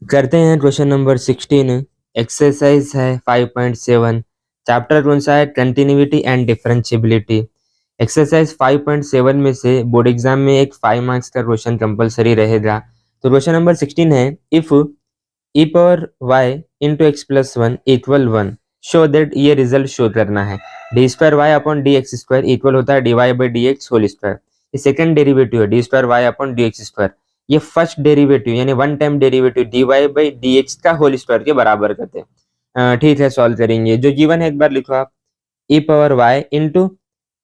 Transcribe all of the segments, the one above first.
करते हैं question number 16। Exercise है 5.7। चैप्टर कौन सा है? Continuity and differentiability. एक्सरसाइज 5.7 में से बोर्ड एग्जाम में एक 5 मार्क्स का क्वेश्चन कंपलसरी रहेगा। तो क्वेश्चन नंबर 16 है, if e power y into x plus 1 equal 1, show that ये रिजल्ट शो करना है। D square Y upon D X square equal होता है D Y by D X whole square. ये second derivative है, D square Y upon D X square. ये first derivative यानी one time derivative D Y by D X का whole square के बराबर करते हैं। ठीक है, सॉल्व करेंगे। जो गिवन है एक बार लिखो आप, e power y into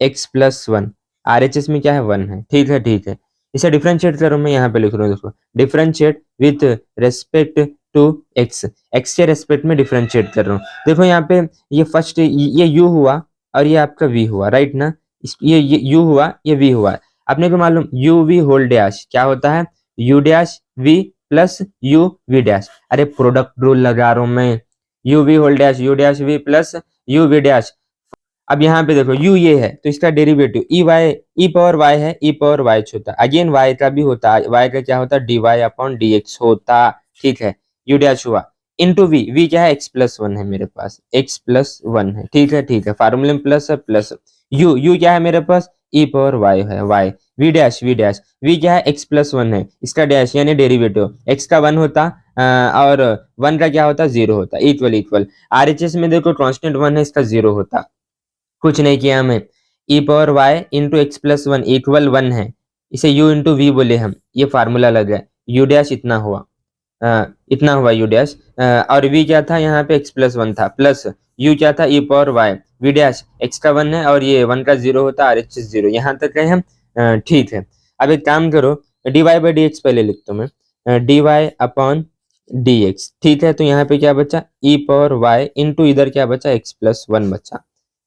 x plus 1। RHS में क्या है? 1 है। ठीक है, ठीक है। इसे डिफरेंशिएट करो, मैं यहाँ पे लिख रहा हूँ, देखो differentiate with respect to x. X के रेस्पेक्ट में डिफरेंशिएट कर रहा हूँ। देखो यहाँ पे ये फर्स्ट ये u हुआ और ये आपका v हुआ, राइट ना। ये u हुआ, ये v हुआ। आपने को मालूम u v होल डैश क्या होता है? u dash v plus u v dash. अरे प्रोडक्ट रूल लगा रहा हूँ मैं, u v whole dash u dash v plus u v dash. अब यहाँ पे देखो u ये है तो इसका डेरिवेटिव e पावर y है, e पावर y होता है। अगेन y का भी होता है, y का क्या होता है? dy अपॉन dx होता। ठीक है, u डैश हुआ इंटू v क्या है? x प्लस 1 है मेरे पास, x प्लस 1 है। ठीक है, ठीक है, फार्मूले में प्लस है, प्लस u क्या है मेरे पास? e पावर y है, y v डैश v क्या है? x प्लस 1 है, इसका डैश यानी डेरिवेटिव x का 1 होता और 1 का क्या होता? 0 होता। इक्वल RHS में देखो कांस्टेंट 1 है, इसका 0 होता। कुछ नहीं किया हमें, e power y into x plus 1 equal 1 है, इसे u इंटू वी बोले हम, ये फार्मूला लग गया। u डैश इतना हुआ, इतना हुआ u डैश, और v क्या था यहाँ पे? x प्लस 1 था, प्लस u क्या था? e power y v dash x का 1 है और ये 1 का 0 होता, RHS 0। यहाँ तक है हम। ठीक है, अब एक काम करो, dy बाई डी एक्स पहले लिखता हूँ मैं, dy अपॉन dx। ठीक है, तो यहाँ पे क्या बचा? e पावर y इंटू इधर क्या बचा? x प्लस 1 बचा।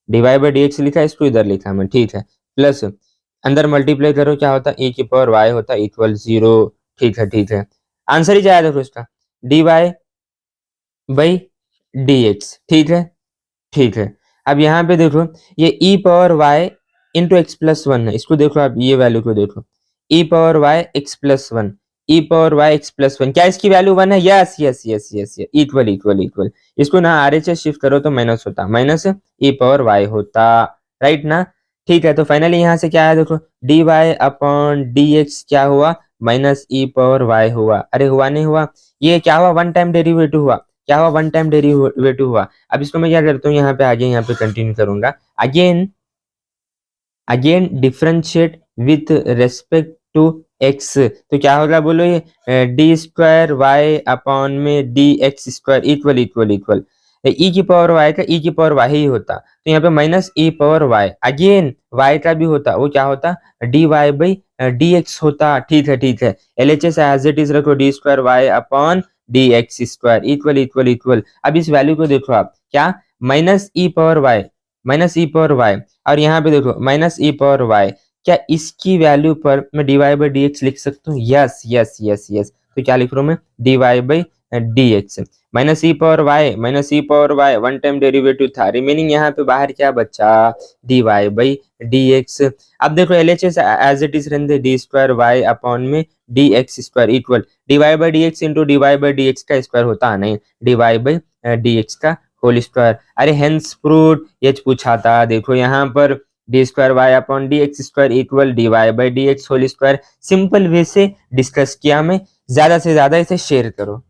डिवाइड बाई डी एक्स लिखा है, इसको इधर लिखा मैं। ठीक है, प्लस अंदर मल्टीप्लाई करो, क्या होता? e की पावर y होता इक्वल 0। ठीक है, ठीक है, आंसर ही जाया देखो इसका, dy बाई डी एक्स। ठीक है, ठीक है। अब यहाँ पे देखो ये e power y into x plus 1 है, इसको देखो आप, ये वैल्यू को देखो, e power y x plus 1, e power y x plus 1, क्या इसकी वैल्यू 1 है? Yes yes yes yes, equal. इसको ना RHS शिफ्ट करो तो माइनस होता, माइनस e पावर y होता, राइट ना। ठीक है, तो फाइनली यहाँ से क्या है देखो, dy अपॉन dx क्या हुआ? माइनस e पावर y हुआ। अरे हुआ नहीं हुआ, ये क्या हुआ? वन टाइम डेरिवेटिव हुआ। क्या हुआ? वन टाइम डेरिवेटिव हुआ। अब इसको मैं क्या करता हूँ, यहाँ पे आगे यहाँ पे कंटिन्यू करूंगा। Again differentiate with respect to x, तो क्या होगा बोलो? ये डी स्क्वायर वाई अपॉन में D X square equal e की पावर y का e की पावर y ही होता, तो यहाँ पे minus e power y, again y का भी होता, वो क्या होता? dy बाई डी एक्स होता। ठीक है, ठीक है, LHS एज इट इज रखो, D square Y upon D X square equal. अब इस वैल्यू को देखो आप, क्या? माइनस e पावर y और यहाँ पे देखो माइनस e पावर y, क्या इसकी वैल्यू पर मैं dy बाई डी एक्स लिख सकता हूँ? यस यस यस यस, तो क्या लिख रहा हूँ मैं? dy by D x minus e power y one time derivative था, रिमेनिंग यहाँ पे बाहर क्या बचा? dy by D x. अब देखो LHS एज इट इज रहने, डी स्क्वायर वाई अपॉन में D X square equal dy by D x into dy by D X का स्क्वायर होता नहीं, dy बाई डी एक्स का होल स्क्वायर। अरे hence proved, ये पूछा था। देखो यहाँ पर D square Y upon D X square equal D Y by D X whole square, simple way से डिस्कस किया मैं। ज्यादा से ज्यादा इसे शेयर करो।